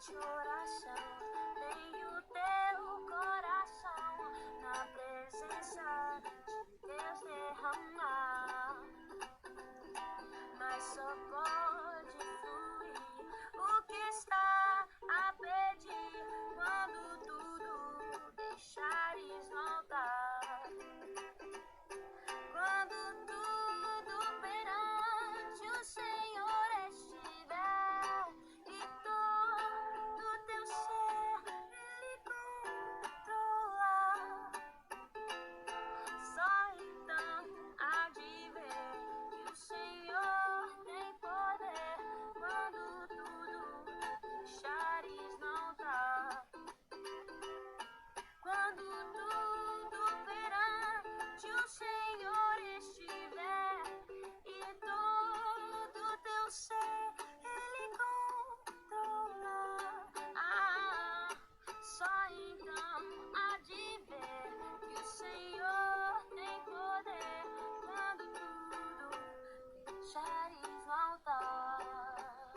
somente oração, nem o teu coração na presença de Deus derramar. Mas só pode fluir o que está a pedir quando tudo deixares voltar. Quando tudo perante o Senhor estiver e todo teu ser Ele controlar, só então há de ver que o Senhor tem poder quando tudo deixares voltar. Quando tudo perante o Senhor estiver e todo teu ser Ele controlar, só então há de ver que o Senhor tem poder quando tudo deixares voltar.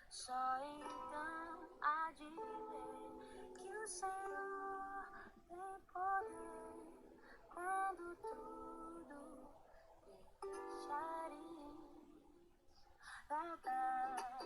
Só então há de ver que o Senhor tem poder quando tudo deixares voltar.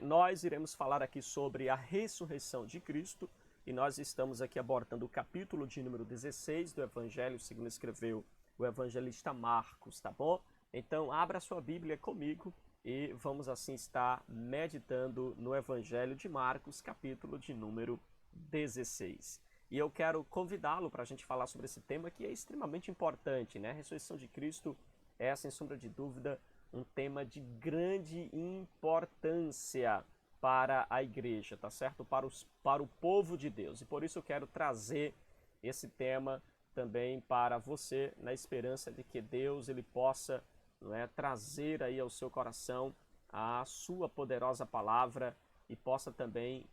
Nós iremos falar aqui sobre a ressurreição de Cristo e nós estamos aqui abordando o capítulo de número 16 do Evangelho, segundo escreveu o evangelista Marcos, tá bom? Então abra sua Bíblia comigo e vamos assim estar meditando no Evangelho de Marcos, capítulo de número 16. E eu quero convidá-lo para a gente falar sobre esse tema que é extremamente importante, né? A ressurreição de Cristo é, sem sombra de dúvida, um tema de grande importância para a igreja, tá certo? Para o povo de Deus. E por isso eu quero trazer esse tema também para você, na esperança de que Deus ele possa, não é, trazer aí ao seu coração a sua poderosa palavra e possa também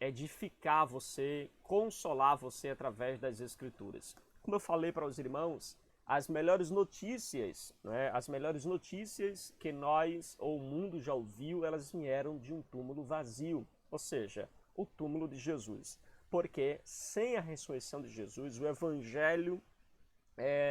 edificar você, consolar você através das Escrituras. Como eu falei para os irmãos, as melhores notícias, né, as melhores notícias que nós ou o mundo já ouviu, elas vieram de um túmulo vazio, ou seja, o túmulo de Jesus. Porque sem a ressurreição de Jesus, o Evangelho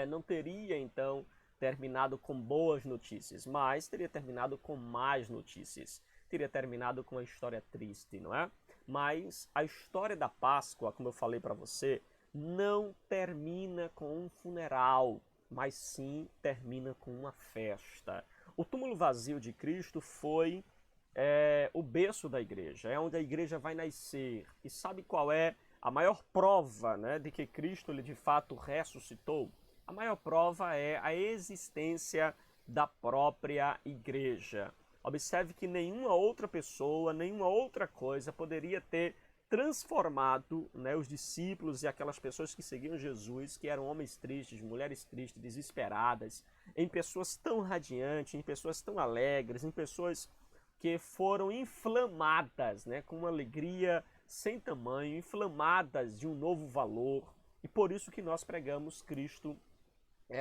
não teria então terminado com boas notícias, mas teria terminado com más notícias. Teria terminado com uma história triste, não é? Mas a história da Páscoa, como eu falei para você, não termina com um funeral, mas sim termina com uma festa. O túmulo vazio de Cristo foi o berço da igreja, é onde a igreja vai nascer. E sabe qual é a maior prova, né, de que Cristo ele de fato ressuscitou? A maior prova é a existência da própria igreja. Observe que nenhuma outra pessoa, nenhuma outra coisa poderia ter transformado, né, os discípulos e aquelas pessoas que seguiam Jesus, que eram homens tristes, mulheres tristes, desesperadas, em pessoas tão radiantes, em pessoas tão alegres, em pessoas que foram inflamadas, né, com uma alegria sem tamanho, inflamadas de um novo valor. E por isso que nós pregamos Cristo,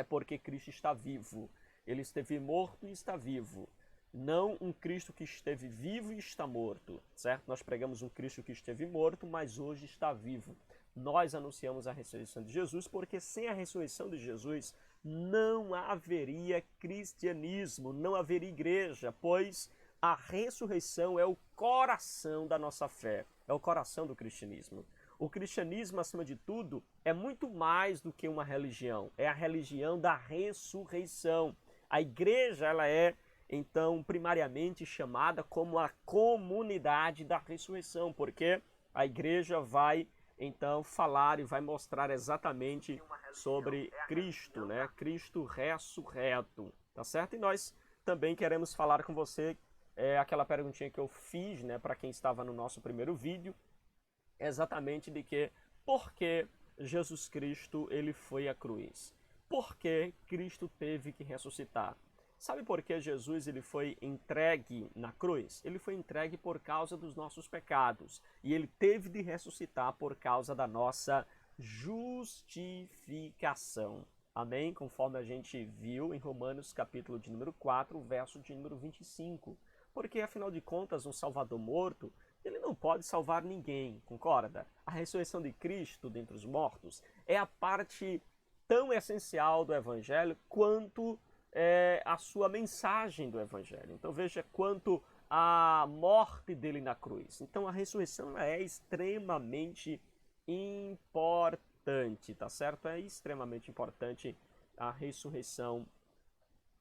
porque Cristo está vivo. Ele esteve morto e está vivo. Não um Cristo que esteve vivo e está morto, certo? Nós pregamos um Cristo que esteve morto, mas hoje está vivo. Nós anunciamos a ressurreição de Jesus, porque sem a ressurreição de Jesus não haveria cristianismo, não haveria igreja, pois a ressurreição é o coração da nossa fé, é o coração do cristianismo. O cristianismo, acima de tudo, é muito mais do que uma religião, é a religião da ressurreição. A igreja, ela é então primariamente chamada como a comunidade da ressurreição, porque a igreja vai então falar e vai mostrar exatamente sobre Cristo, né? Cristo ressurreto, tá certo? E nós também queremos falar com você aquela perguntinha que eu fiz, né, para quem estava no nosso primeiro vídeo, exatamente de que por que Jesus Cristo ele foi à cruz? Por que Cristo teve que ressuscitar? Sabe por que Jesus ele foi entregue na cruz? Ele foi entregue por causa dos nossos pecados. E ele teve de ressuscitar por causa da nossa justificação. Amém? Conforme a gente viu em Romanos capítulo de número 4, verso de número 25. Porque, afinal de contas, um Salvador morto, ele não pode salvar ninguém, concorda? A ressurreição de Cristo dentre os mortos é a parte tão essencial do Evangelho quanto a sua mensagem do Evangelho. Então veja quanto a morte dele na cruz. Então a ressurreição é extremamente importante, tá certo? É extremamente importante a ressurreição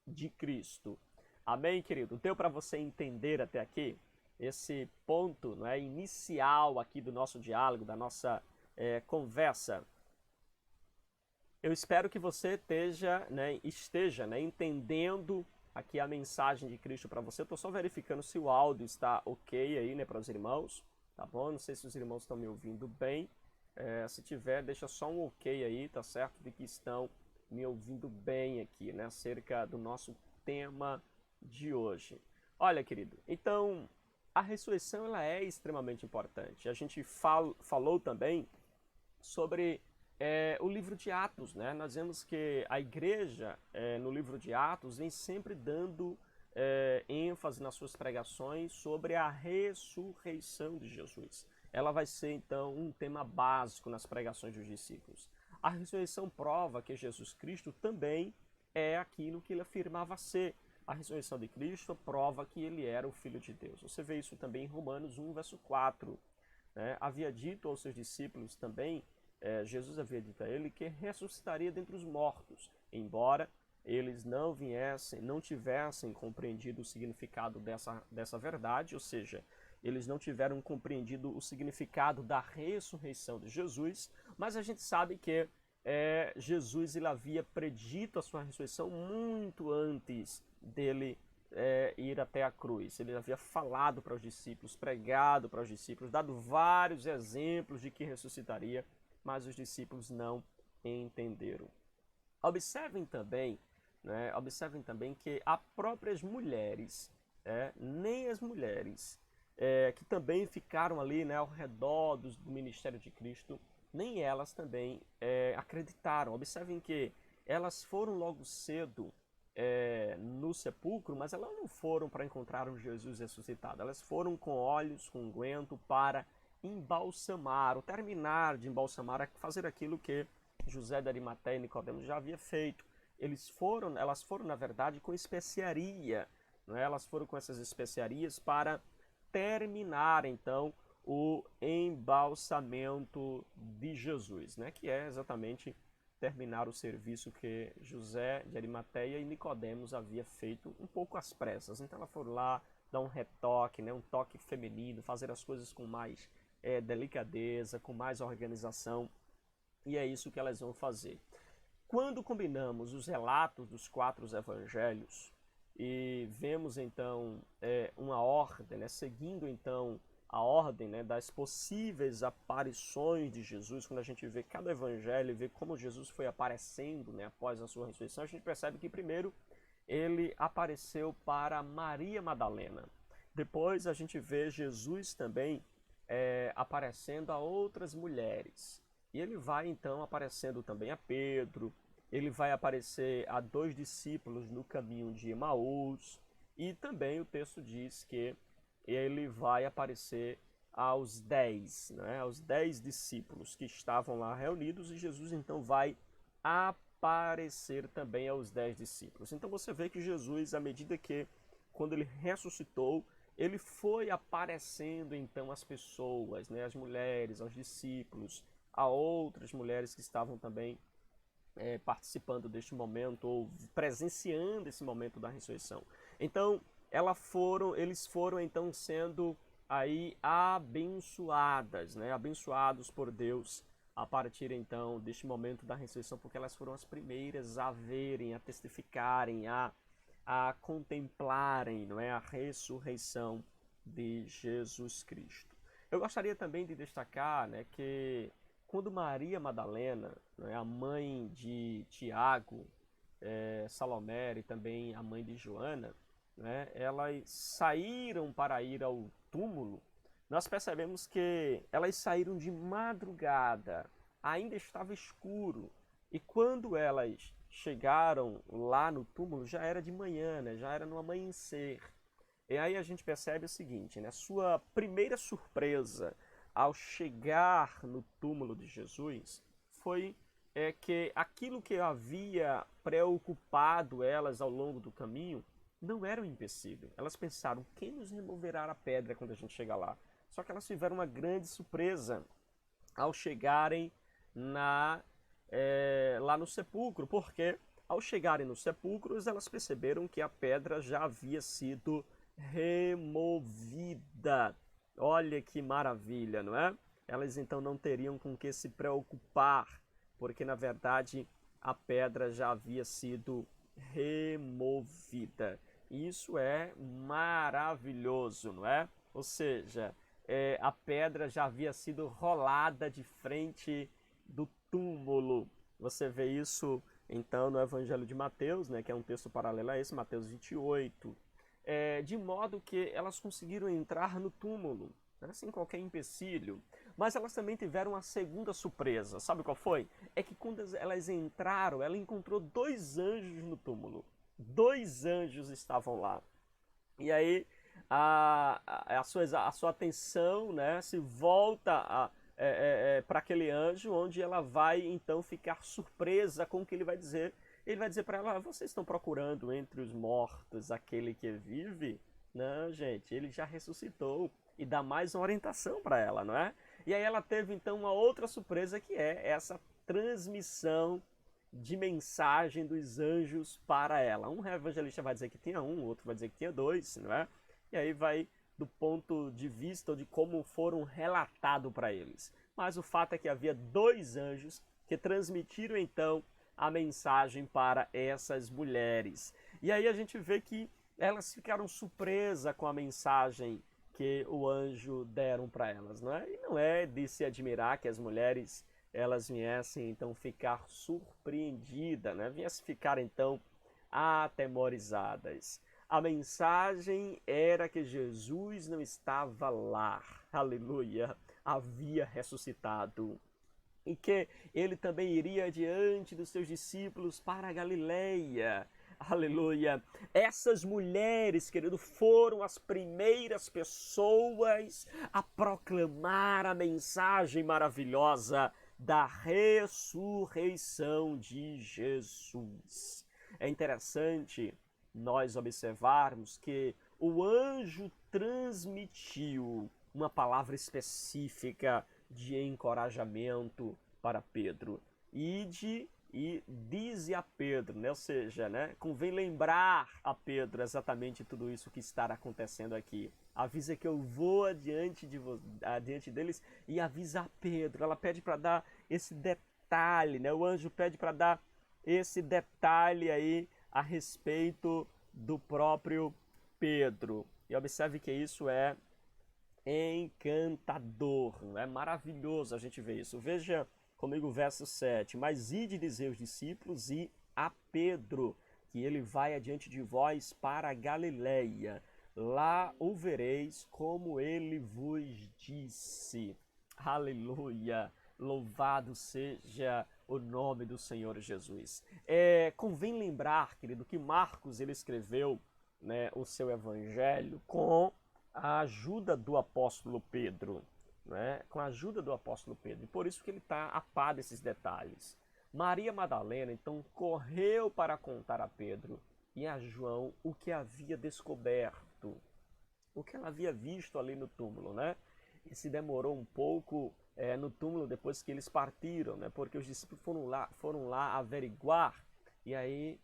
de Cristo. Amém, querido? Deu para você entender até aqui esse ponto, não é, inicial aqui do nosso diálogo, da nossa conversa? Eu espero que você esteja entendendo aqui a mensagem de Cristo para você. Eu estou só verificando se o áudio está ok aí, né, para os irmãos, tá bom? Não sei se os irmãos estão me ouvindo bem. Se tiver, deixa só um ok aí, tá certo? De que estão me ouvindo bem aqui, né, acerca do nosso tema de hoje. Olha, querido, então a ressurreição ela é extremamente importante. A gente falou também sobre o livro de Atos, né? Nós vemos que a igreja no livro de Atos vem sempre dando ênfase nas suas pregações sobre a ressurreição de Jesus. Ela vai ser então um tema básico nas pregações dos discípulos. A ressurreição prova que Jesus Cristo também é aquilo que ele afirmava ser. A ressurreição de Cristo prova que ele era o Filho de Deus. Você vê isso também em Romanos 1, verso 4. Né? Havia dito aos seus discípulos também, Jesus havia dito a ele que ressuscitaria dentre os mortos, embora eles não tivessem compreendido o significado dessa verdade, ou seja, eles não tiveram compreendido o significado da ressurreição de Jesus, mas a gente sabe que Jesus ele havia predito a sua ressurreição muito antes dele ir até a cruz. Ele havia falado para os discípulos, pregado para os discípulos, dado vários exemplos de que ressuscitaria, mas os discípulos não entenderam. Observem também que as próprias mulheres, nem as mulheres que também ficaram ali, né, ao redor do ministério de Cristo, nem elas também acreditaram. Observem que elas foram logo cedo no sepulcro, mas elas não foram para encontrar um Jesus ressuscitado. Elas foram com óleos, com unguento, para embalsamar, ou terminar de embalsamar, fazer aquilo que José de Arimateia e Nicodemos já havia feito. Elas foram, na verdade, com especiaria. Não é? Elas foram com essas especiarias para terminar, então, o embalsamento de Jesus, né? Que é exatamente terminar o serviço que José de Arimateia e Nicodemos havia feito um pouco às pressas. Então elas foram lá dar um retoque, né? Um toque feminino, fazer as coisas com mais delicadeza, com mais organização, e é isso que elas vão fazer. Quando combinamos os relatos dos 4 evangelhos e vemos então uma ordem, né? Seguindo então a ordem, né, das possíveis aparições de Jesus, quando a gente vê cada evangelho e vê como Jesus foi aparecendo, né, após a sua ressurreição, a gente percebe que primeiro ele apareceu para Maria Madalena. Depois a gente vê Jesus também aparecendo a outras mulheres. E ele vai então aparecendo também a Pedro, ele vai aparecer a 2 discípulos no caminho de Emaús, e também o texto diz que ele vai aparecer aos 10, né, aos 10 discípulos que estavam lá reunidos, e Jesus então vai aparecer também aos 10 discípulos. Então você vê que Jesus, à medida que, quando ele ressuscitou, ele foi aparecendo então às pessoas, né, às mulheres, aos discípulos, a outras mulheres que estavam também participando deste momento ou presenciando esse momento da ressurreição. Então, eles foram então sendo aí abençoadas, né, abençoados por Deus a partir então deste momento da ressurreição, porque elas foram as primeiras a verem, a testificarem, a contemplarem, não é, a ressurreição de Jesus Cristo. Eu gostaria também de destacar, né, que quando Maria Madalena, né, a mãe de Tiago, Salomé e também a mãe de Joana, né, elas saíram para ir ao túmulo, nós percebemos que elas saíram de madrugada, ainda estava escuro, e quando elas chegaram lá no túmulo já era de manhã, né, já era no amanhecer. E aí a gente percebe o seguinte, né? Sua primeira surpresa ao chegar no túmulo de Jesus foi que aquilo que havia preocupado elas ao longo do caminho não era um empecilho. Elas pensaram, quem nos removerá a pedra quando a gente chegar lá? Só que elas tiveram uma grande surpresa ao chegarem lá no sepulcro, porque ao chegarem no sepulcro, elas perceberam que a pedra já havia sido removida. Olha que maravilha, não é? Elas então não teriam com que se preocupar, porque na verdade a pedra já havia sido removida. Isso é maravilhoso, não é? Ou seja, a pedra já havia sido rolada de frente do túmulo. Você vê isso então no Evangelho de Mateus, né, que é um texto paralelo a esse, Mateus 28. De modo que elas conseguiram entrar no túmulo, né, sem qualquer empecilho. Mas elas também tiveram uma segunda surpresa. Sabe qual foi? É que quando elas entraram, ela encontrou 2 anjos no túmulo. 2 anjos estavam lá. E aí a sua atenção, né, se volta para aquele anjo, onde ela vai então ficar surpresa com o que ele vai dizer. Ele vai dizer para ela, vocês estão procurando entre os mortos aquele que vive? Não, gente, ele já ressuscitou. E dá mais uma orientação para ela, não é? E aí ela teve então uma outra surpresa, que é essa transmissão de mensagem dos anjos para ela. Um evangelista vai dizer que tinha um, outro vai dizer que tinha 2, não é? E aí vai do ponto de vista de como foram relatados para eles. Mas o fato é que havia 2 anjos que transmitiram então a mensagem para essas mulheres. E aí a gente vê que elas ficaram surpresas com a mensagem que o anjo deram para elas, não é? E não é de se admirar que as mulheres elas viessem então ficar surpreendidas, né? Viessem ficar então atemorizadas. A mensagem era que Jesus não estava lá, aleluia, havia ressuscitado. E que ele também iria diante dos seus discípulos para a Galileia. Aleluia. Essas mulheres, querido, foram as primeiras pessoas a proclamar a mensagem maravilhosa da ressurreição de Jesus. É interessante nós observarmos que o anjo transmitiu uma palavra específica de encorajamento para Pedro. Ide e dize a Pedro, né? Ou seja, né? Convém lembrar a Pedro exatamente tudo isso que está acontecendo aqui. Avisa que eu vou adiante deles e avisa a Pedro. Ela pede para dar esse detalhe, né? O anjo pede para dar esse detalhe aí a respeito do próprio Pedro. E observe que isso é encantador, é maravilhoso a gente ver isso. Veja comigo o verso 7. Mas ide dizer aos discípulos e a Pedro, que ele vai adiante de vós para a Galileia. Lá o vereis como ele vos disse. Aleluia! Louvado seja o nome do Senhor Jesus. Convém lembrar, querido, que Marcos ele escreveu, né, o seu evangelho com a ajuda do apóstolo Pedro, né? Com a ajuda do apóstolo Pedro. E por isso que ele está a par desses detalhes. Maria Madalena, então, correu para contar a Pedro e a João o que havia descoberto, o que ela havia visto ali no túmulo, né? E se demorou um pouco no túmulo depois que eles partiram, né? Porque os discípulos foram lá averiguar, e aí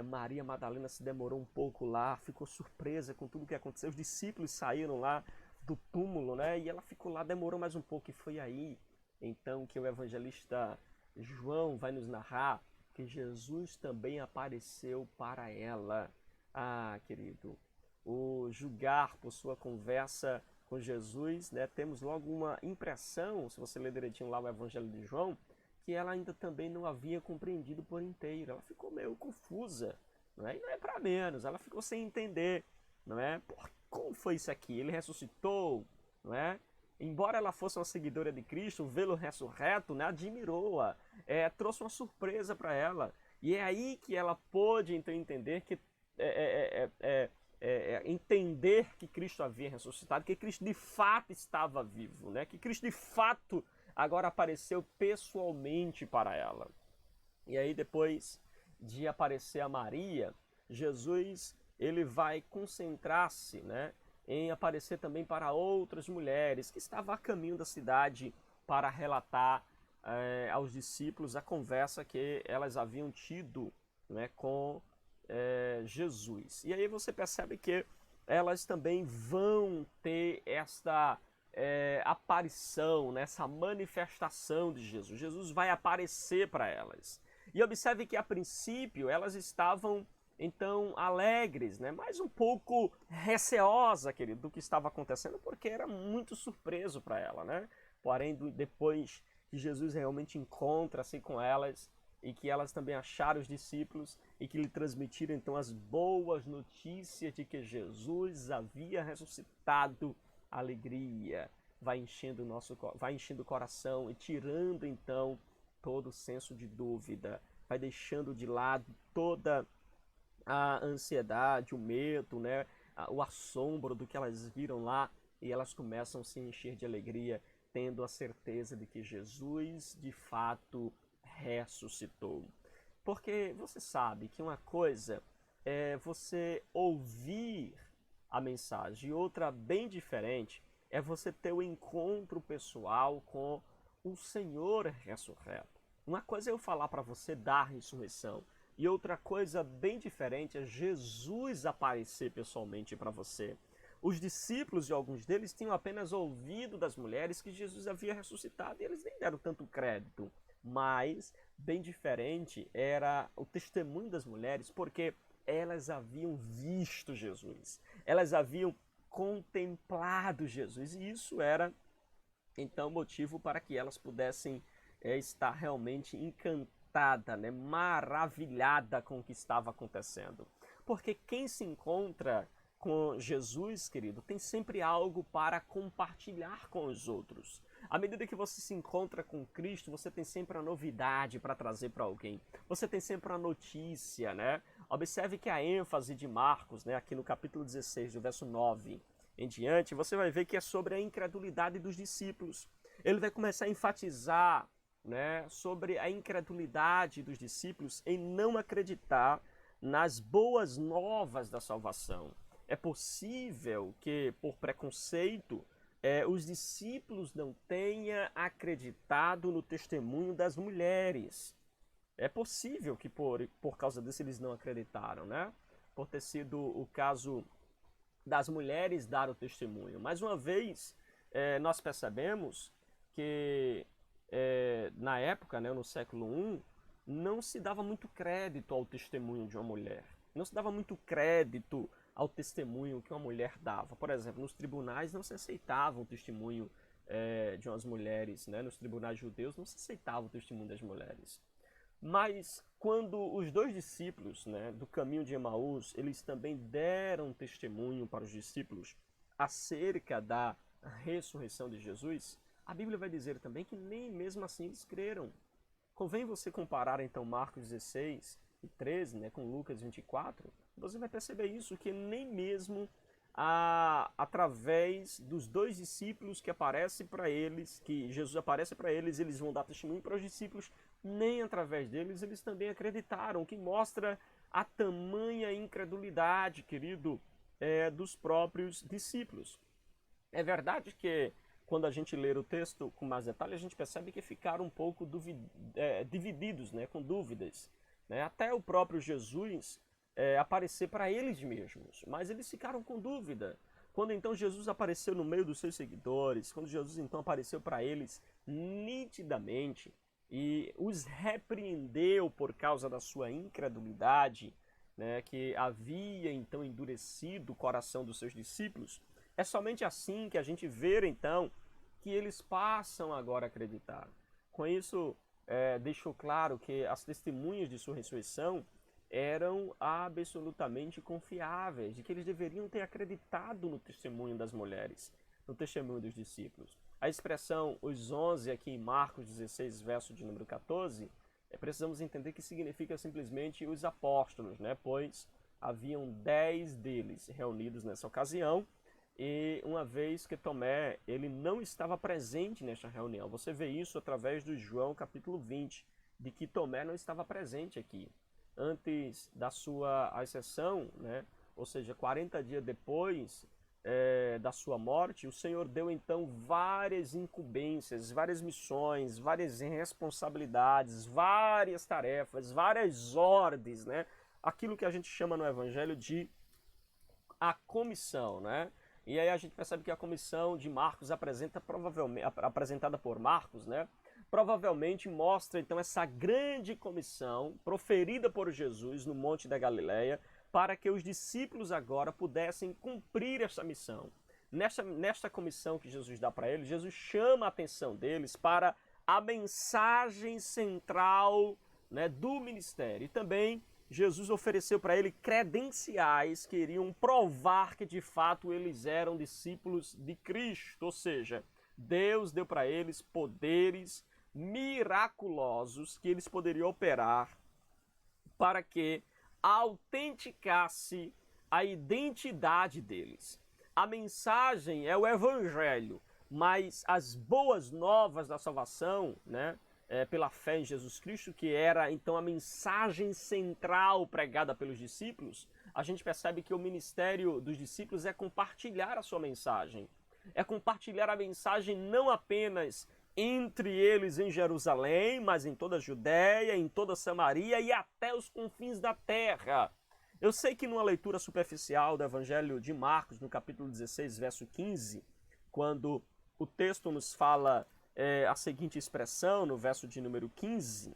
Maria Madalena se demorou um pouco lá, ficou surpresa com tudo o que aconteceu. Os discípulos saíram lá do túmulo, né? E ela ficou lá, demorou mais um pouco. E foi aí, então, que o evangelista João vai nos narrar que Jesus também apareceu para ela. Ah, querido, o julgar por sua conversa com Jesus, né? Temos logo uma impressão, se você ler direitinho lá o evangelho de João, que ela ainda também não havia compreendido por inteiro. Ela ficou meio confusa, não é? E não é para menos, ela ficou sem entender, não é? Como foi isso aqui? Ele ressuscitou, não é? Embora ela fosse uma seguidora de Cristo, vê-lo ressurreto, né, admirou-a, trouxe uma surpresa para ela. E é aí que ela pôde então entender que entender que Cristo havia ressuscitado, que Cristo de fato estava vivo, né? Que Cristo de fato agora apareceu pessoalmente para ela. E aí depois de aparecer a Maria, Jesus ele vai concentrar-se, né, em aparecer também para outras mulheres que estavam a caminho da cidade para relatar aos discípulos a conversa que elas haviam tido, né, com Jesus. E aí você percebe que elas também vão ter esta aparição, né, essa manifestação de Jesus. Jesus vai aparecer para elas. E observe que a princípio elas estavam então alegres, né? Mas um pouco receosa, querido, do que estava acontecendo, porque era muito surpreso para ela, né? Porém, depois que Jesus realmente encontra-se com elas e que elas também acharam os discípulos e que lhe transmitiram então as boas notícias de que Jesus havia ressuscitado, a alegria vai enchendo o coração e tirando então todo o senso de dúvida, vai deixando de lado toda a ansiedade, o medo, né, o assombro do que elas viram lá, e elas começam a se encher de alegria, tendo a certeza de que Jesus de fato ressuscitou. Porque você sabe que uma coisa é você ouvir a mensagem, e outra bem diferente é você ter o encontro pessoal com o Senhor ressurreto. Uma coisa é eu falar para você da ressurreição, e outra coisa bem diferente é Jesus aparecer pessoalmente para você. Os discípulos, e alguns deles, tinham apenas ouvido das mulheres que Jesus havia ressuscitado e eles nem deram tanto crédito. Mas, bem diferente, era o testemunho das mulheres, porque elas haviam visto Jesus. Elas haviam contemplado Jesus. E isso era, então, motivo para que elas pudessem estar realmente encantada, né, maravilhada com o que estava acontecendo. Porque quem se encontra com Jesus, querido, tem sempre algo para compartilhar com os outros. À medida que você se encontra com Cristo, você tem sempre a novidade para trazer para alguém. Você tem sempre a notícia, né? Observe que a ênfase de Marcos, né, aqui no capítulo 16, do verso 9 em diante, você vai ver que é sobre a incredulidade dos discípulos. Ele vai começar a enfatizar, né, sobre a incredulidade dos discípulos em não acreditar nas boas novas da salvação. É possível que, por preconceito, os discípulos não tenham acreditado no testemunho das mulheres. É possível que por causa disso eles não acreditaram, né? Por ter sido o caso das mulheres dar o testemunho. Mais uma vez, nós percebemos que na época, né, no século I, não se dava muito crédito ao testemunho de uma mulher. Não se dava muito crédito ao testemunho que uma mulher dava. Por exemplo, nos tribunais não se aceitava o testemunho de umas mulheres, né? Nos tribunais judeus não se aceitava o testemunho das mulheres. Mas quando os dois discípulos, né, do caminho de Emaús, eles também deram testemunho para os discípulos acerca da ressurreição de Jesus, a Bíblia vai dizer também que nem mesmo assim eles creram. Convém você comparar então Marcos 16 e 13, né, com Lucas 24, você vai perceber isso, que nem mesmo através dos dois discípulos que aparece para eles, que Jesus aparece para eles, eles vão dar testemunho para os discípulos, nem através deles eles também acreditaram, o que mostra a tamanha incredulidade, querido, dos próprios discípulos. É verdade que quando a gente ler o texto com mais detalhe, a gente percebe que ficaram um pouco divididos, né, com dúvidas, né? Até o próprio Jesus aparecer para eles mesmos, mas eles ficaram com dúvida. Quando então Jesus apareceu no meio dos seus seguidores, quando Jesus então apareceu para eles nitidamente e os repreendeu por causa da sua incredulidade, né, que havia então endurecido o coração dos seus discípulos, é somente assim que a gente vê então que eles passam agora a acreditar. Com isso, deixou claro que as testemunhas de sua ressurreição eram absolutamente confiáveis, de que eles deveriam ter acreditado no testemunho das mulheres, no testemunho dos discípulos. A expressão os 11 aqui em Marcos 16, verso de número 14, precisamos entender que significa simplesmente os apóstolos, né? Pois haviam 10 deles reunidos nessa ocasião, e uma vez que Tomé ele não estava presente nesta reunião. Você vê isso através do João capítulo 20, de que Tomé não estava presente aqui. Antes da sua ascensão, né? Ou seja, 40 dias depois da sua morte, o Senhor deu então várias incumbências, várias missões, várias responsabilidades, várias tarefas, várias ordens, né? Aquilo que a gente chama no Evangelho de a comissão, né? E aí a gente percebe que a comissão de Marcos apresentada por Marcos, né? Provavelmente mostra então essa grande comissão proferida por Jesus no Monte da Galileia, para que os discípulos agora pudessem cumprir essa missão. Nesta comissão que Jesus dá para eles, Jesus chama a atenção deles para a mensagem central, né, do ministério. E também Jesus ofereceu para ele credenciais que iriam provar que de fato eles eram discípulos de Cristo. Ou seja, Deus deu para eles poderes miraculosos que eles poderiam operar para que autenticasse a identidade deles. A mensagem é o Evangelho, mas as boas novas da salvação, né, pela fé em Jesus Cristo, que era então a mensagem central pregada pelos discípulos, a gente percebe que o ministério dos discípulos é compartilhar a sua mensagem. É compartilhar a mensagem não apenas entre eles em Jerusalém, mas em toda a Judéia, em toda a Samaria e até os confins da terra. Eu sei que numa leitura superficial do Evangelho de Marcos, no capítulo 16, verso 15, quando o texto nos fala a seguinte expressão, no verso de número 15,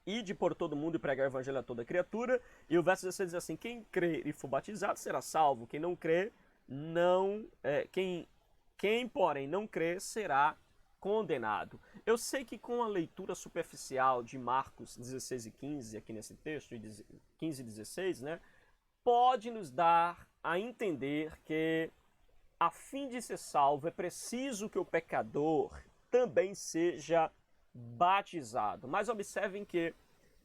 ide por todo mundo e pregar o Evangelho a toda criatura, e o verso 16 diz assim, quem crer e for batizado será salvo, quem não crer, quem porém não crer será condenado. Eu sei que com a leitura superficial de Marcos 16 e 15, aqui nesse texto, 15 e 16, né, pode nos dar a entender que, a fim de ser salvo, é preciso que o pecador também seja batizado. Mas observem que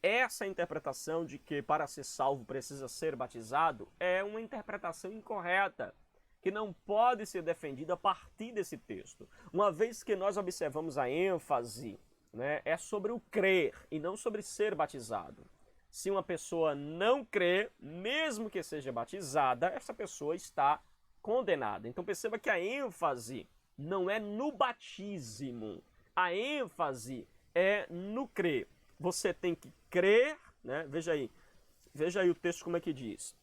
essa interpretação de que para ser salvo precisa ser batizado é uma interpretação incorreta, que não pode ser defendida a partir desse texto. Uma vez que nós observamos a ênfase, né, é sobre o crer e não sobre ser batizado. Se uma pessoa não crê, mesmo que seja batizada, essa pessoa está condenada. Então perceba que a ênfase não é no batismo, a ênfase é no crer. Você tem que crer, né? Veja aí o texto como é que diz.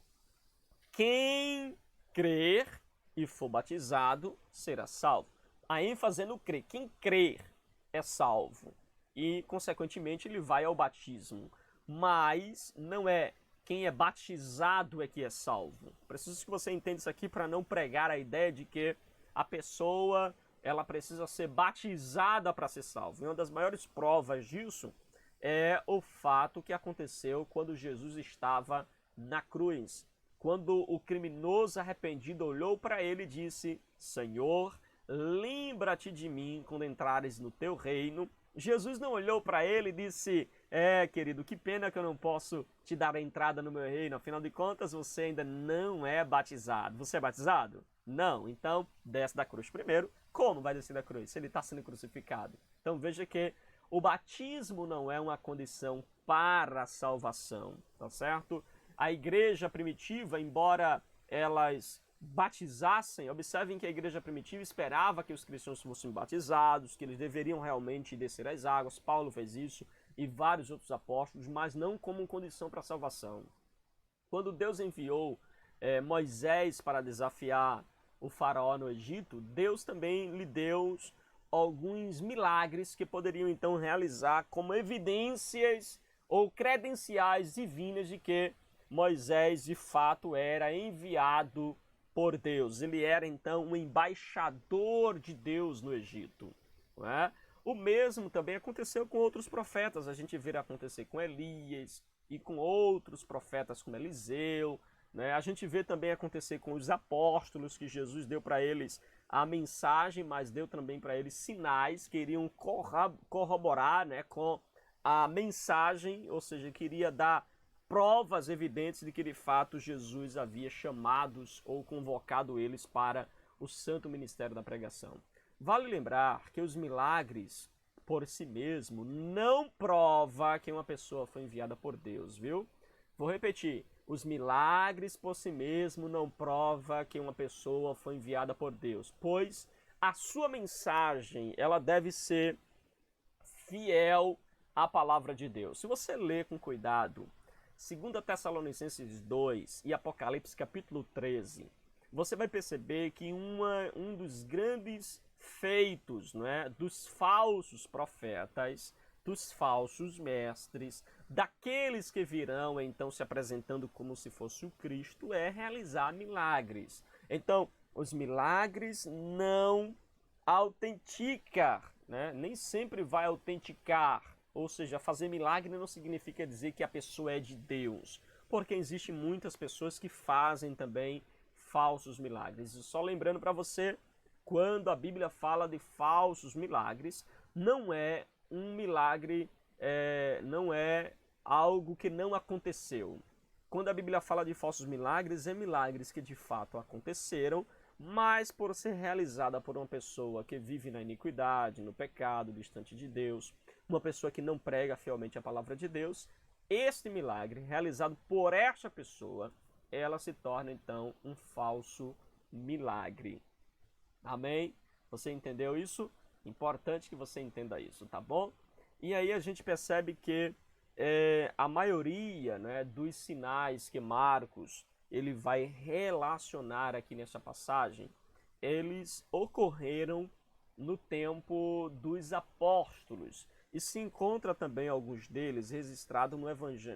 Quem crer e for batizado, será salvo. A ênfase é no crer. Quem crer é salvo. E, consequentemente, ele vai ao batismo. Mas não é quem é batizado é que é salvo. Preciso que você entenda isso aqui para não pregar a ideia de que a pessoa ela precisa ser batizada para ser salvo. E uma das maiores provas disso é o fato que aconteceu quando Jesus estava na cruz. Quando o criminoso arrependido olhou para ele e disse, Senhor, lembra-te de mim quando entrares no teu reino. Jesus não olhou para ele e disse, querido, que pena que eu não posso te dar a entrada no meu reino, afinal de contas você ainda não é batizado. Você é batizado? Não, então desce da cruz primeiro. Como vai descer da cruz? Se ele está sendo crucificado. Então veja que o batismo não é uma condição para a salvação, tá certo? A igreja primitiva, embora elas batizassem, observem que a igreja primitiva esperava que os cristãos fossem batizados, que eles deveriam realmente descer as águas. Paulo fez isso e vários outros apóstolos, mas não como condição para a salvação. Quando Deus enviou Moisés para desafiar o faraó no Egito, Deus também lhe deu alguns milagres que poderiam então realizar como evidências ou credenciais divinas de que Moisés de fato era enviado por Deus. Ele era então um embaixador de Deus no Egito. Não é? O mesmo também aconteceu com outros profetas. A gente vê acontecer com Elias e com outros profetas como Eliseu. Né? A gente vê também acontecer com os apóstolos, que Jesus deu para eles a mensagem, mas deu também para eles sinais que iriam corroborar, né, com a mensagem, ou seja, queria dar provas evidentes de que de fato Jesus havia chamados ou convocado eles para o santo ministério da pregação. Vale lembrar que os milagres por si mesmo não prova que uma pessoa foi enviada por Deus, viu? Vou repetir, os milagres por si mesmo não prova que uma pessoa foi enviada por Deus, pois a sua mensagem, ela deve ser fiel à palavra de Deus. Se você ler com cuidado 2 Tessalonicenses 2 e Apocalipse capítulo 13, você vai perceber que um dos grandes feitos, não é, dos falsos profetas, dos falsos mestres, daqueles que virão então se apresentando como se fosse o Cristo, é realizar milagres. Então, os milagres não autenticam, né? Nem sempre vai autenticar. Ou seja, fazer milagre não significa dizer que a pessoa é de Deus, porque existem muitas pessoas que fazem também falsos milagres. E só lembrando para você, quando a Bíblia fala de falsos milagres, não é um milagre, não é algo que não aconteceu. Quando a Bíblia fala de falsos milagres, é milagres que de fato aconteceram, mas por ser realizada por uma pessoa que vive na iniquidade, no pecado, distante de Deus, uma pessoa que não prega fielmente a palavra de Deus, este milagre realizado por esta pessoa, ela se torna então um falso milagre. Amém? Você entendeu isso? Importante que você entenda isso, tá bom? E aí a gente percebe que a maioria, né, dos sinais que Marcos ele vai relacionar aqui nessa passagem, eles ocorreram no tempo dos apóstolos. E se encontra também alguns deles registrados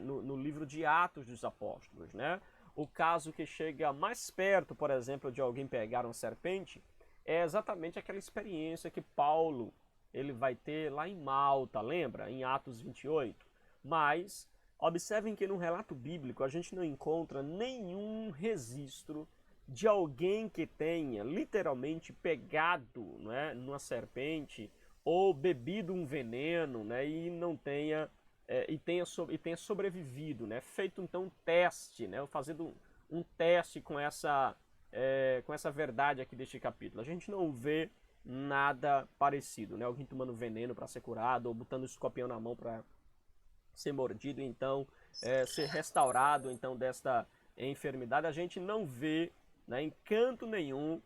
no livro de Atos dos Apóstolos, né? O caso que chega mais perto, por exemplo, de alguém pegar uma serpente, é exatamente aquela experiência que Paulo ele vai ter lá em Malta, lembra? Em Atos 28. Mas observem que no relato bíblico a gente não encontra nenhum registro de alguém que tenha literalmente pegado, né, numa serpente ou bebido um veneno, né, e não tenha e tenha sobrevivido, né, feito então um teste, né, fazendo um teste com essa verdade aqui deste capítulo. A gente não vê nada parecido, né, alguém tomando veneno para ser curado ou botando o escorpião na mão para ser mordido, então ser restaurado então desta enfermidade. A gente não vê, né, em canto nenhum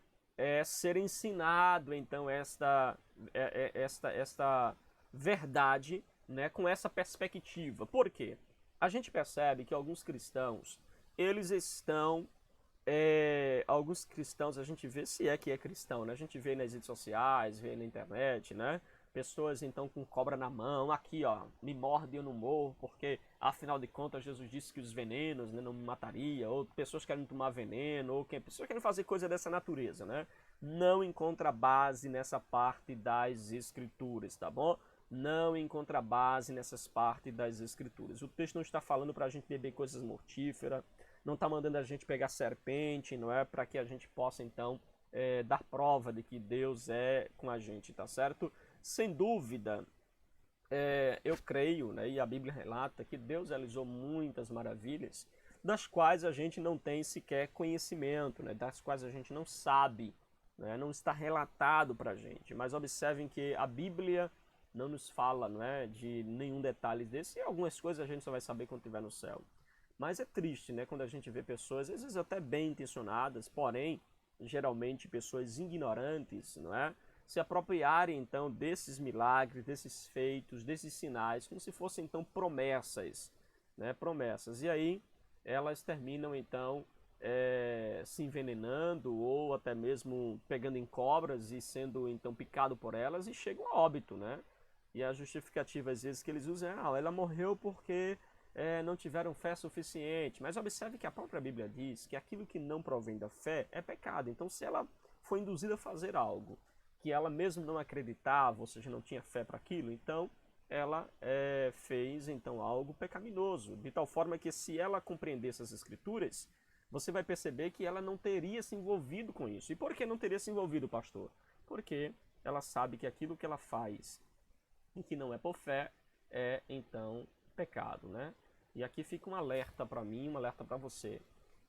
ser ensinado então esta verdade, né, com essa perspectiva. Por quê? A gente percebe que alguns cristãos eles estão alguns cristãos, a gente vê se é que é cristão, né? A gente vê nas redes sociais, vê na internet, né? Pessoas então com cobra na mão, aqui ó, me morde e eu não morro, porque afinal de contas Jesus disse que os venenos, né, não me mataria, ou pessoas querem tomar veneno, ou pessoas querem fazer coisa dessa natureza, né? Não encontra base nessa parte das escrituras, tá bom? Não encontra base nessas partes das escrituras. O texto não está falando para a gente beber coisas mortíferas, não está mandando a gente pegar serpente, não é? Para que a gente possa então dar prova de que Deus é com a gente, tá certo? Sem dúvida, eu creio, né, e a Bíblia relata que Deus realizou muitas maravilhas, das quais a gente não tem sequer conhecimento, né, das quais a gente não sabe, né, não está relatado para a gente. Mas observem que a Bíblia não nos fala, não é, de nenhum detalhe desse, e algumas coisas a gente só vai saber quando estiver no céu. Mas é triste, né, quando a gente vê pessoas, às vezes até bem intencionadas, porém, geralmente pessoas ignorantes, não é? Se apropriarem então desses milagres, desses feitos, desses sinais, como se fossem então promessas, né? Promessas. E aí elas terminam então se envenenando ou até mesmo pegando em cobras e sendo então picado por elas e chegam a óbito, né? E a justificativa às vezes que eles usam é, ela morreu porque não tiveram fé suficiente. Mas observe que a própria Bíblia diz que aquilo que não provém da fé é pecado. Então se ela foi induzida a fazer algo que ela mesmo não acreditava, ou seja, não tinha fé para aquilo, então ela fez então algo pecaminoso, de tal forma que se ela compreendesse as escrituras, você vai perceber que ela não teria se envolvido com isso. E por que não teria se envolvido, pastor? Porque ela sabe que aquilo que ela faz e que não é por fé é então pecado, né? e aqui fica um alerta para mim, um alerta para você.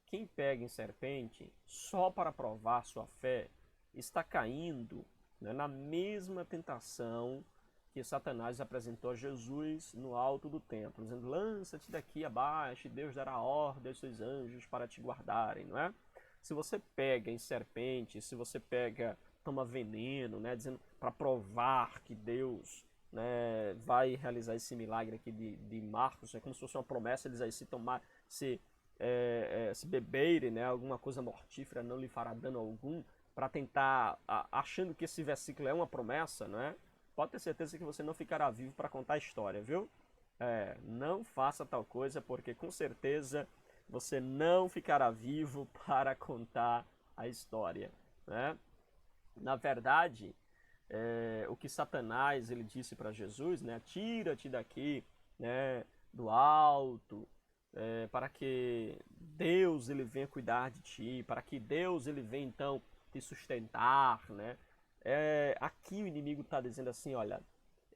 Quem pega em serpente só para provar sua fé está caindo, né, na mesma tentação que Satanás apresentou a Jesus no alto do templo, dizendo: lança-te daqui abaixo e Deus dará ordem aos seus anjos para te guardarem, não é? Se você pega em serpente, se você toma veneno, né, dizendo para provar que Deus, né, vai realizar esse milagre aqui de Marcos, é como se fosse uma promessa, ele diz aí: se beberem, né, alguma coisa mortífera não lhe fará dano algum, para tentar, achando que esse versículo é uma promessa, né? Pode ter certeza que você não ficará vivo para contar a história, viu? Não faça tal coisa, porque com certeza você não ficará vivo para contar a história, né? Na verdade, o que Satanás ele disse para Jesus, né? Tira-te daqui, né, do alto, para que Deus ele venha cuidar de ti, para que Deus ele venha então te sustentar, né? Aqui o inimigo está dizendo assim: olha,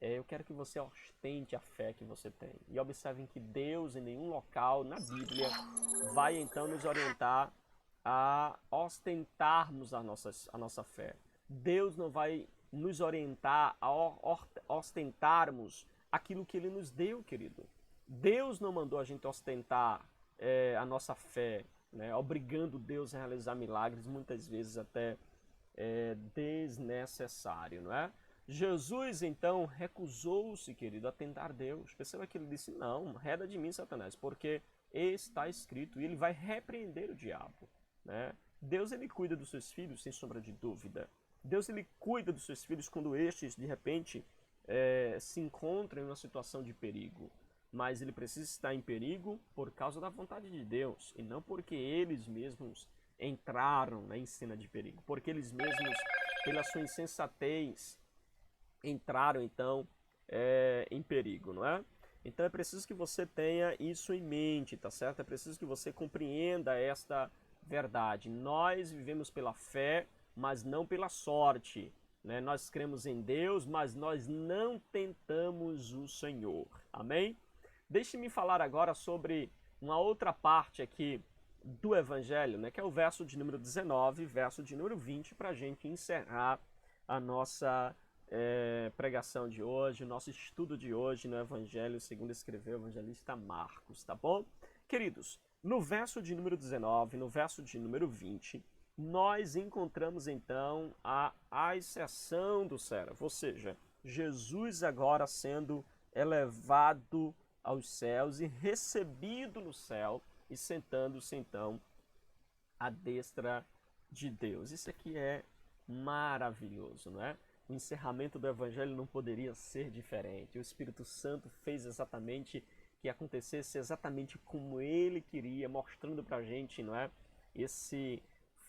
eu quero que você ostente a fé que você tem. E observem que Deus em nenhum local na Bíblia vai então nos orientar a ostentarmos a nossa fé. Deus não vai nos orientar a ostentarmos aquilo que Ele nos deu, querido. Deus não mandou a gente ostentar a nossa fé, né, obrigando Deus a realizar milagres, muitas vezes até desnecessário, não é? Jesus, então, recusou-se, querido, a tentar Deus. Perceba que ele disse: não, reda de mim, Satanás, porque está escrito, e ele vai repreender o diabo, né? Deus, ele cuida dos seus filhos, sem sombra de dúvida. Deus, ele cuida dos seus filhos quando estes, de repente, se encontram em uma situação de perigo. Mas ele precisa estar em perigo por causa da vontade de Deus, e não porque eles mesmos entraram na cena de perigo, porque eles mesmos, pela sua insensatez, entraram então em perigo, não é? Então é preciso que você tenha isso em mente, tá certo? É preciso que você compreenda esta verdade. Nós vivemos pela fé, mas não pela sorte, né? Nós cremos em Deus, mas nós não tentamos o Senhor. Amém? Deixe-me falar agora sobre uma outra parte aqui do Evangelho, né, que é o verso de número 19, verso de número 20, para a gente encerrar a nossa pregação de hoje, o nosso estudo de hoje no Evangelho segundo escreveu o evangelista Marcos, tá bom? Queridos, no verso de número 19, no verso de número 20, nós encontramos então a ascensão do servo, ou seja, Jesus agora sendo elevado aos céus e recebido no céu e sentando-se então à destra de Deus. Isso aqui é maravilhoso, não é? O encerramento do Evangelho não poderia ser diferente. O Espírito Santo fez exatamente que acontecesse exatamente como Ele queria, mostrando para a gente, não é, esse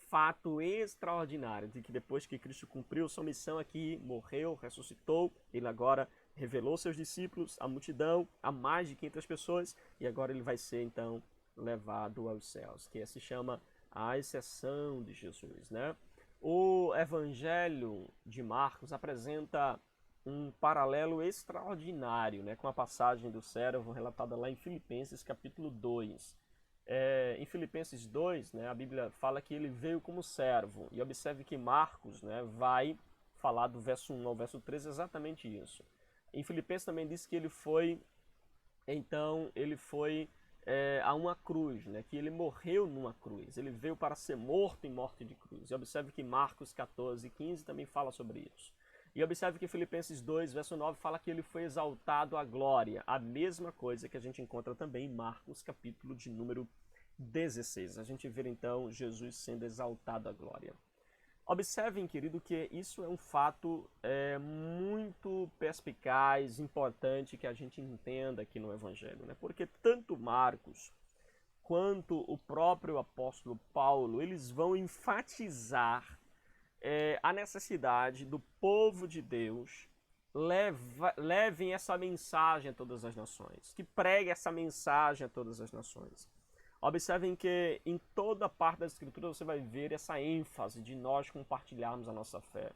fato extraordinário de que depois que Cristo cumpriu sua missão aqui, morreu, ressuscitou, Ele agora revelou seus discípulos, a multidão, a mais de 500 pessoas, e agora Ele vai ser então levado aos céus, que se chama a ascensão de Jesus, né? O Evangelho de Marcos apresenta um paralelo extraordinário, né, com a passagem do servo relatada lá em Filipenses capítulo 2. Em Filipenses 2, né, a Bíblia fala que ele veio como servo, e observe que Marcos, né, vai falar do verso 1 ao verso 3 exatamente isso. Em Filipenses também diz que ele foi a uma cruz, né? Que ele morreu numa cruz, ele veio para ser morto em morte de cruz. E observe que Marcos 14, 15 também fala sobre isso. E observe que Filipenses 2, verso 9, fala que ele foi exaltado à glória, a mesma coisa que a gente encontra também em Marcos capítulo de número 16. A gente vê então Jesus sendo exaltado à glória. Observem, querido, que isso é um fato muito perspicaz, importante que a gente entenda aqui no Evangelho, né? Porque tanto Marcos quanto o próprio apóstolo Paulo, eles vão enfatizar a necessidade do povo de Deus levem essa mensagem a todas as nações, que pregue essa mensagem a todas as nações. Observem que em toda parte da Escritura você vai ver essa ênfase de nós compartilharmos a nossa fé,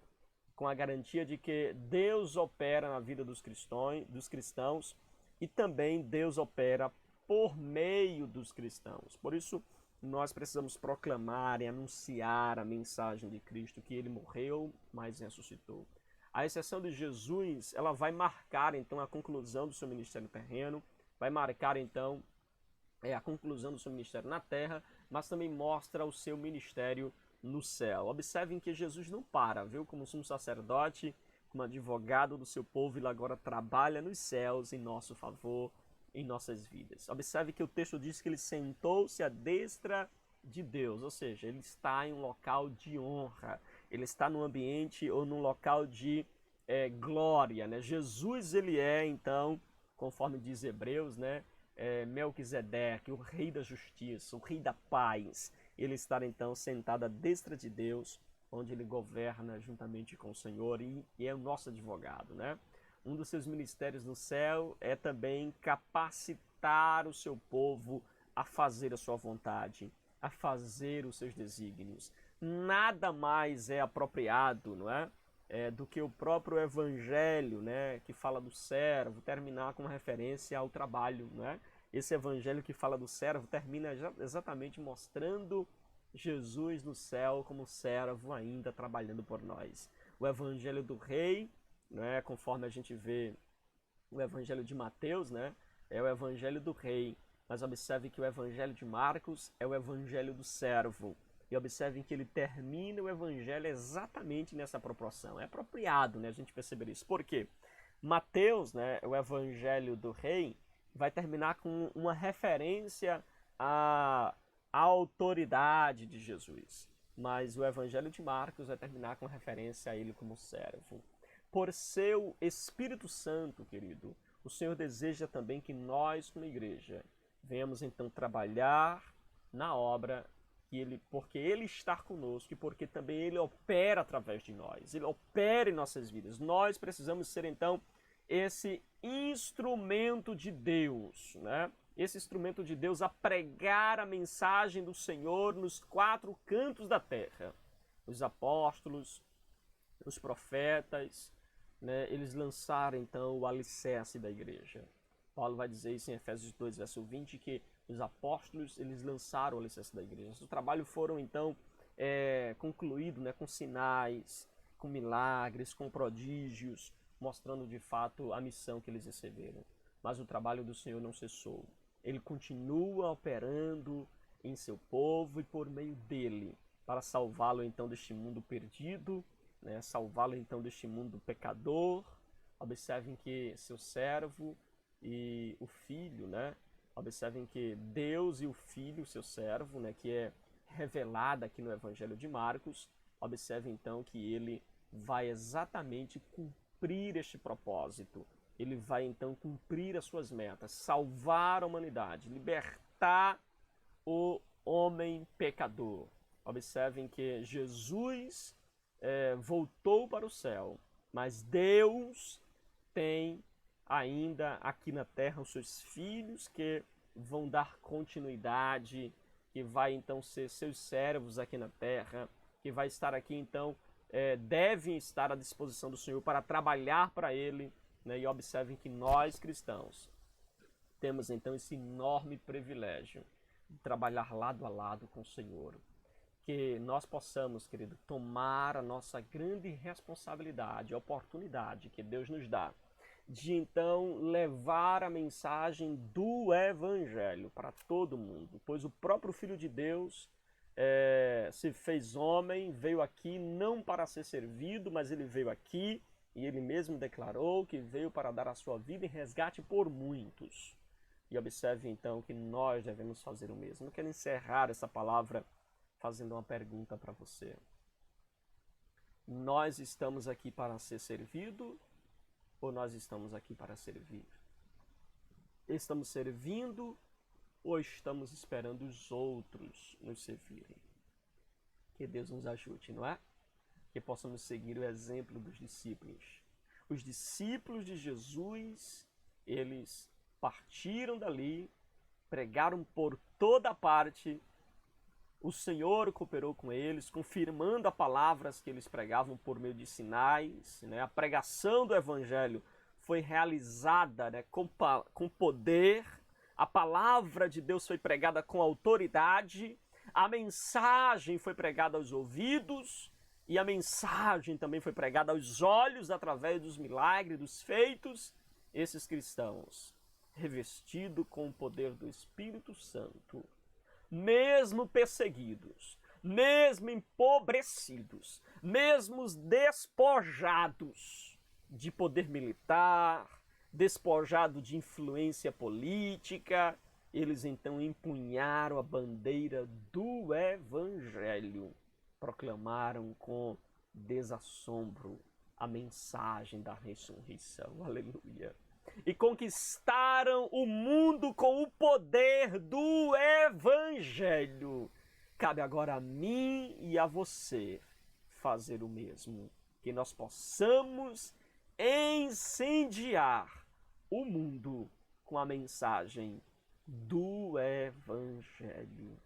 com a garantia de que Deus opera na vida dos cristãos e também Deus opera por meio dos cristãos. Por isso, nós precisamos proclamar e anunciar a mensagem de Cristo, que ele morreu, mas ressuscitou. A exceção de Jesus, ela vai marcar então a conclusão do seu ministério terreno, vai marcar então a conclusão do seu ministério na terra, mas também mostra o seu ministério no céu. Observem que Jesus não para, viu? Como sumo sacerdote, como advogado do seu povo, ele agora trabalha nos céus em nosso favor, em nossas vidas. Observe que o texto diz que ele sentou-se à destra de Deus, ou seja, ele está em um local de honra, ele está num ambiente ou num local de glória, né? Jesus, ele é, então, conforme diz Hebreus, né? Melquisedeque, o rei da justiça, o rei da paz. Ele está, então, sentado à destra de Deus, onde ele governa juntamente com o Senhor e é o nosso advogado, né? Um dos seus ministérios no céu é também capacitar o seu povo a fazer a sua vontade, a fazer os seus desígnios. Nada mais é apropriado, não é? Do que o próprio evangelho, né, que fala do servo, terminar com uma referência ao trabalho, né? Esse evangelho que fala do servo termina exatamente mostrando Jesus no céu como servo ainda trabalhando por nós. O evangelho do rei, né, conforme a gente vê o evangelho de Mateus, né, é o evangelho do rei, mas observe que o evangelho de Marcos é o evangelho do servo. E observem que ele termina o evangelho exatamente nessa proporção. É apropriado, né, a gente perceber isso. Por quê? Mateus, né, o evangelho do rei, vai terminar com uma referência à autoridade de Jesus. Mas o evangelho de Marcos vai terminar com referência a ele como servo. Por seu Espírito Santo, querido, o Senhor deseja também que nós, como igreja, venhamos então trabalhar na obra porque Ele está conosco e porque também Ele opera através de nós, Ele opera em nossas vidas. Nós precisamos ser, então, esse instrumento de Deus, né? Esse instrumento de Deus a pregar a mensagem do Senhor nos quatro cantos da terra. Os apóstolos, os profetas, né? Eles lançaram, então, o alicerce da igreja. Paulo vai dizer isso em Efésios 2, verso 20, que os apóstolos, eles lançaram o alicerce da igreja. O trabalho foram, então, concluído, né, com sinais, com milagres, com prodígios, mostrando, de fato, a missão que eles receberam. Mas o trabalho do Senhor não cessou. Ele continua operando em seu povo e por meio dele, para salvá-lo, então, deste mundo perdido, né, salvá-lo, então, deste mundo pecador. Observem que seu servo e o filho, né? Observem que Deus e o Filho, seu servo, né, que é revelado aqui no Evangelho de Marcos, observem então que ele vai exatamente cumprir este propósito. Ele vai então cumprir as suas metas, salvar a humanidade, libertar o homem pecador. Observem que Jesus voltou para o céu, mas Deus tem ainda aqui na terra os seus filhos que vão dar continuidade, que vai então ser seus servos aqui na terra, que vai estar aqui então, devem estar à disposição do Senhor para trabalhar para Ele, né? E observem que nós cristãos temos então esse enorme privilégio de trabalhar lado a lado com o Senhor. Que nós possamos, querido, tomar a nossa grande responsabilidade, a oportunidade que Deus nos dá, de então levar a mensagem do Evangelho para todo mundo, pois o próprio Filho de Deus se fez homem, veio aqui não para ser servido, mas ele veio aqui e ele mesmo declarou que veio para dar a sua vida em resgate por muitos. E observe então que nós devemos fazer o mesmo. Eu quero encerrar essa palavra fazendo uma pergunta para você. Nós estamos aqui para ser servido ou nós estamos aqui para servir? Estamos servindo ou estamos esperando os outros nos servirem? Que Deus nos ajude, não é? Que possamos seguir o exemplo dos discípulos. Os discípulos de Jesus, eles partiram dali, pregaram por toda parte. O Senhor cooperou com eles, confirmando as palavras que eles pregavam por meio de sinais, né? A pregação do Evangelho foi realizada, né, com poder. A palavra de Deus foi pregada com autoridade, a mensagem foi pregada aos ouvidos e a mensagem também foi pregada aos olhos através dos milagres, dos feitos. Esses cristãos, revestidos com o poder do Espírito Santo, mesmo perseguidos, mesmo empobrecidos, mesmo despojados de poder militar, despojado de influência política, eles então empunharam a bandeira do Evangelho, proclamaram com desassombro a mensagem da ressurreição, aleluia, e conquistaram o mundo com o poder do Evangelho. Cabe agora a mim e a você fazer o mesmo, que nós possamos incendiar o mundo com a mensagem do Evangelho.